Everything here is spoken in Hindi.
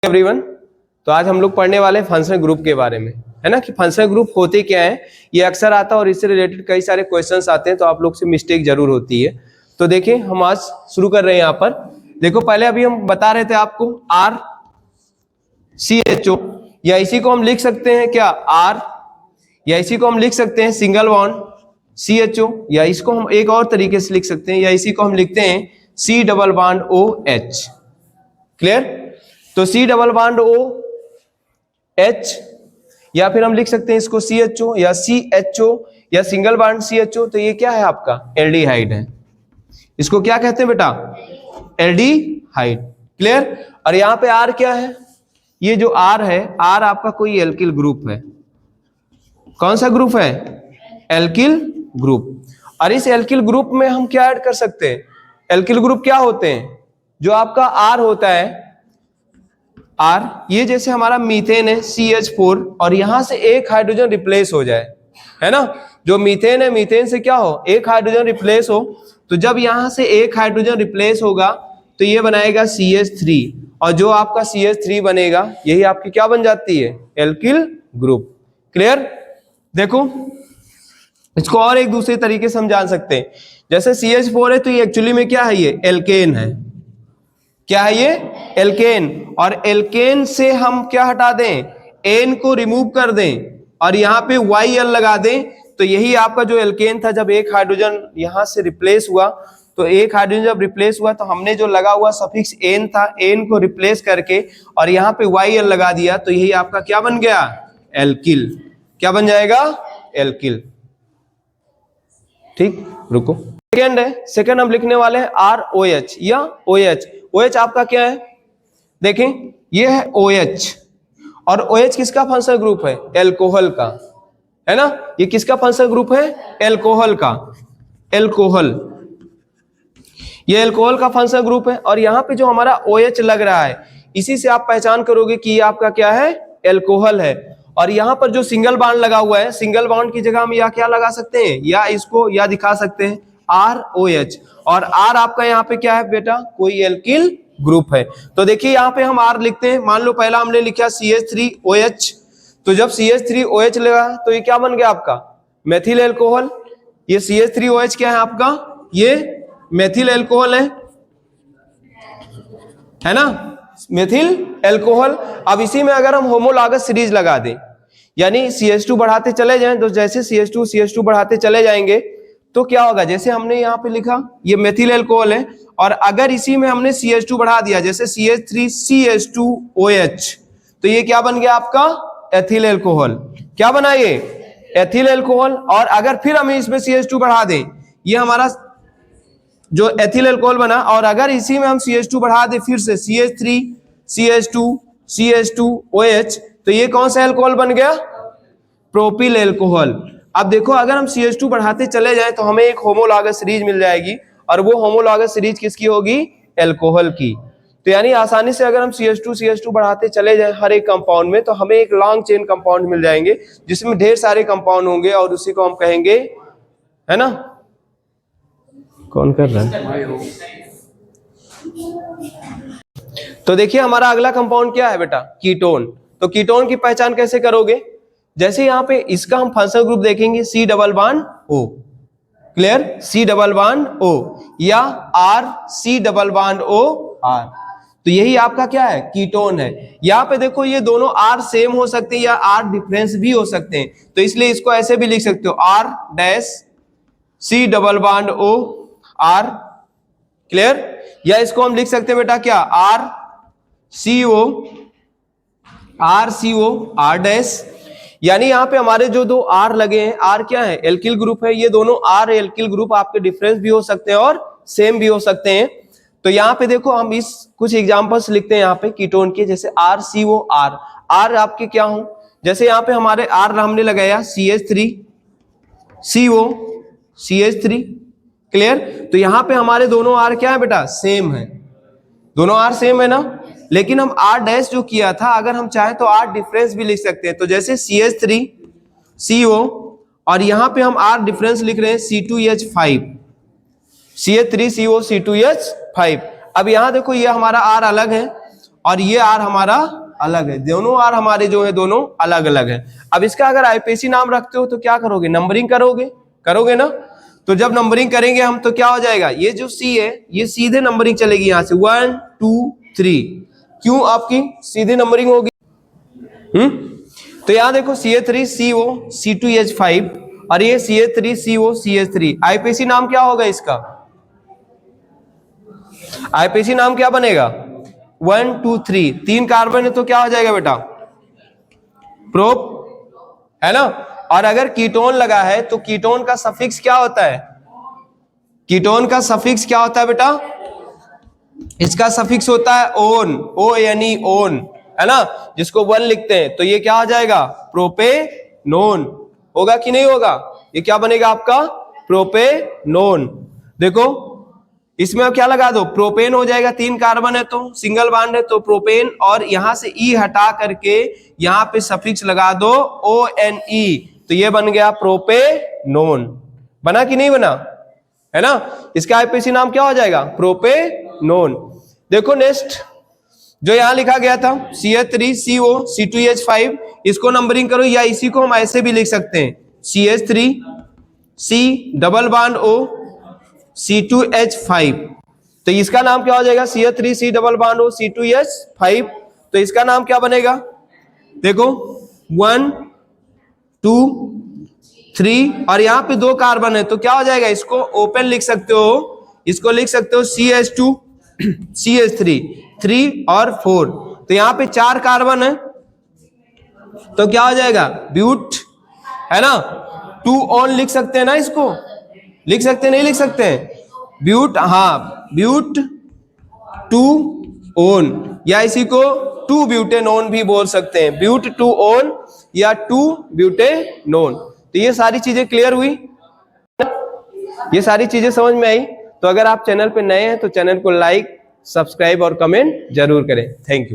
एवरीवन, तो आज हम लोग पढ़ने वाले हैं फंक्शनल ग्रुप के बारे में, है ना, कि फंक्शनल ग्रुप होते क्या है। ये अक्सर आता है और इससे रिलेटेड कई सारे क्वेश्चंस आते हैं, तो आप लोग से मिस्टेक जरूर होती है। तो देखिए हम आज शुरू कर रहे हैं। यहाँ पर देखो, पहले अभी हम बता रहे थे आपको आर सी एच ओ, या इसी को हम लिख सकते हैं क्या आर, या इसी को हम लिख सकते हैं single bond C H O, या इसको हम एक और तरीके से लिख सकते हैं, या इसी को हम लिखते हैं C double bond O H. Clear? तो C double bond O H, या फिर हम लिख सकते हैं इसको सी एच ओ या सी एच ओ या single bond C H O. तो ये क्या है आपका एल्डिहाइड है। इसको क्या कहते हैं बेटा? एल्डिहाइड। क्लियर? और यहां पे आर क्या है? ये जो आर है, आर आपका कोई एल्किल ग्रुप है। कौन सा ग्रुप है? Alkyl group. और इस एल्किल ग्रुप में हम क्या ऐड कर सकते हैं? एल्किल ग्रुप क्या होते हैं? जो आपका आर होता है, आर, ये जैसे हमारा मीथेन है CH4, और यहां से एक हाइड्रोजन रिप्लेस हो जाए, है ना। जो मीथेन है, मीथेन से क्या हो, एक हाइड्रोजन रिप्लेस हो। तो जब यहां से एक हाइड्रोजन रिप्लेस होगा तो ये बनाएगा CH3, और जो आपका CH3 बनेगा यही आपकी क्या बन जाती है? Alkyl group. क्लियर? देखो इसको और एक दूसरे तरीके से हम जान सकते हैं। जैसे CH4 है तो ये एक्चुअली में क्या है? ये एल्केन है। क्या है ये? एल्केन। और एल्केन से हम क्या हटा दें? एन को रिमूव कर दें और यहाँ पे YL लगा दें, तो यही आपका जो एल्केन था। जब एक हाइड्रोजन यहां से रिप्लेस हुआ, तो एक हाइड्रोजन जब रिप्लेस हुआ तो हमने जो लगा हुआ सफिक्स एन था, एन को रिप्लेस करके और यहाँ पे YL लगा दिया, तो यही आपका क्या बन गया? एल्किल। क्या बन जाएगा? एल्किल। ठीक, रुको। सेकेंड है, सेकेंड हम लिखने वाले हैं ROH या OH। OH आपका क्या है? देखें, ये है OH, और OH किसका फंक्शनल ग्रुप है? एल्कोहल का, है ना। ये किसका फंक्शनल ग्रुप है? एल्कोहल का। एल्कोहल, ये एल्कोहल का फंक्शनल ग्रुप है। और यहाँ पे जो हमारा OH लग रहा है, इसी से आप पहचान करोगे कि ये आपका क्या है? एल्कोहल है। और यहाँ पर जो सिंगल बॉन्ड लगा हुआ है, सिंगल बॉन्ड की जगह हम या क्या लगा सकते हैं? या इसको या दिखा सकते हैं ROH। और R आपका यहाँ पे क्या है बेटा? कोई एल्किल ग्रुप है। तो देखिए यहाँ पे हम R लिखते हैं। मान लो पहला हमने लिखा CH3OH, तो जब CH3OH लगा तो ये क्या बन गया आपका? Methyl alcohol. ये CH3OH क्या है आपका? ये मेथिल एल्कोहल है ना, मेथिल एल्कोहल। अब इसी में अगर हम होमोलॉगस सीरीज लगा दें, यानी CH2 बढ़ाते चले जाएं, तो जैसे CH2 बढ़ाते चले जाएंगे तो क्या होगा? जैसे हमने यहाँ पे लिखा ये मेथिल एल्कोहल है, और अगर इसी में हमने CH2 बढ़ा दिया, जैसे CH3CH2OH, तो ये क्या बन गया आपका? Ethyl alcohol. क्या बना ये? Ethyl alcohol. और अगर फिर हम इसमें CH2 बढ़ा दें, ये हमारा जो एथिल एल्कोहल बना, और अगर इसी में हम CH2 बढ़ा दें फिर से CH3CH2CH2OH, तो ये कौन सा एल्कोहल बन गया? Propyl alcohol. अब देखो, अगर हम CH2 बढ़ाते चले जाएं तो हमें एक होमोलॉगस सीरीज मिल जाएगी, और वो होमोलॉगस सीरीज किसकी होगी? एल्कोहल की। तो यानी आसानी से अगर हम CH2 बढ़ाते चले जाएं हर एक कंपाउंड में, तो हमें एक लॉन्ग चेन कंपाउंड मिल जाएंगे जिसमें ढेर सारे कंपाउंड होंगे, और उसी को हम कहेंगे, है ना। कौन कर रहा है? तो देखिए हमारा अगला कंपाउंड क्या है बेटा? कीटोन। तो कीटोन की पहचान कैसे करोगे? जैसे यहाँ पे इसका हम फंक्शनल ग्रुप देखेंगे C double bond O। Clear? C double bond O, या RC double bond O R। तो यही आपका क्या है? कीटोन है। यहाँ पे देखो ये दोनों R सेम हो सकते हैं या R डिफरेंस भी हो सकते हैं, तो इसलिए इसको ऐसे भी लिख सकते हो R-C double bond O R। Clear? या इसको हम लिख सकते हैं बेटा क्या? RCO R-, यानी यहाँ पे हमारे जो दो R लगे हैं, R क्या है? एल्किल ग्रुप है। ये दोनों R एल्किल ग्रुप आपके डिफरेंस भी हो सकते हैं और सेम भी हो सकते हैं। तो यहाँ पे देखो हम इस कुछ एग्जांपल्स लिखते हैं यहाँ पे कीटोन के, जैसे RCO R। R आपके क्या हो? जैसे यहाँ पे हमारे R हमने लगाया CH3CO CH3। क्लियर? तो यहाँ पे हमारे दोनों R क्या है बेटा? सेम है। दोनों R सेम है ना। लेकिन हम R- जो किया था, अगर हम चाहें तो R डिफरेंस भी लिख सकते हैं। तो जैसे CH3CO, और यहाँ पे हम R डिफरेंस लिख रहे हैं C2H5, CH3CO C2H5। अब यहाँ देखो ये हमारा R अलग है, और ये R हमारा अलग है, दोनों R हमारे जो है दोनों अलग अलग है। अब इसका अगर आईपीसी नाम रखते हो तो क्या करोगे, नंबरिंग करोगे ना। तो जब नंबरिंग करेंगे हम तो क्या हो जाएगा, ये जो C है ये सीधे नंबरिंग चलेगी यहाँ से 1 2 3, क्यों आपकी सीधे नंबरिंग होगी। तो यहाँ देखो CH3CO C2H5 और ये CH3CO CH3, आईपीसी नाम क्या होगा इसका, आईपीसी नाम क्या बनेगा 1 2 3, 3 कार्बन है तो क्या हो जाएगा बेटा, प्रोप, है ना। और अगर कीटोन लगा है तो कीटोन का सफिक्स क्या होता है, कीटोन का सफिक्स क्या होता है बेटा, इसका सफिक्स होता है ओन, ONE ओन, है ना, जिसको 1 लिखते हैं। तो ये क्या हो जाएगा, प्रोपेनोन, होगा कि नहीं होगा, ये क्या बनेगा आपका प्रोपेनोन। देखो इसमें अब क्या लगा दो, प्रोपेन हो जाएगा, 3 कार्बन है तो सिंगल बॉन्ड है तो प्रोपेन, और यहां से ई हटा करके यहां पे सफिक्स लगा दो ONE, तो ये बन गया प्रोपेनोन। बना कि नहीं बना, है ना। इसका आईपीसी नाम क्या हो जाएगा, प्रोपेनोन। देखो नेक्स्ट जो यहां लिखा गया था CH3CO C2H5, इसको नंबरिंग करो, या इसी को हम ऐसे भी लिख सकते हैं CH3C double bond O C2H5, तो इसका नाम क्या हो जाएगा CH3C double bond O C2H5, तो इसका नाम क्या बनेगा, देखो 1 2 3, और यहाँ पे 2 कार्बन है तो क्या हो जाएगा, इसको ओपन लिख सकते हो, इसको लिख सकते हो CH2 CH3 3 और 4, तो यहाँ पे 4 कार्बन है तो क्या हो जाएगा ब्यूट, है ना। 2 ऑन लिख सकते हैं ना, इसको लिख सकते हैं, नहीं लिख सकते हैं ब्यूट, हाँ ब्यूट 2 ओन, या इसी को 2 ब्यूटेनोन भी बोल सकते हैं, ब्यूट 2 ओन या 2 ब्यूटेनोन। तो ये सारी चीजें क्लियर हुई, ये सारी चीजें समझ में आई। तो अगर आप चैनल पे नए हैं तो चैनल को लाइक, सब्सक्राइब और कमेंट जरूर करें। Thank you.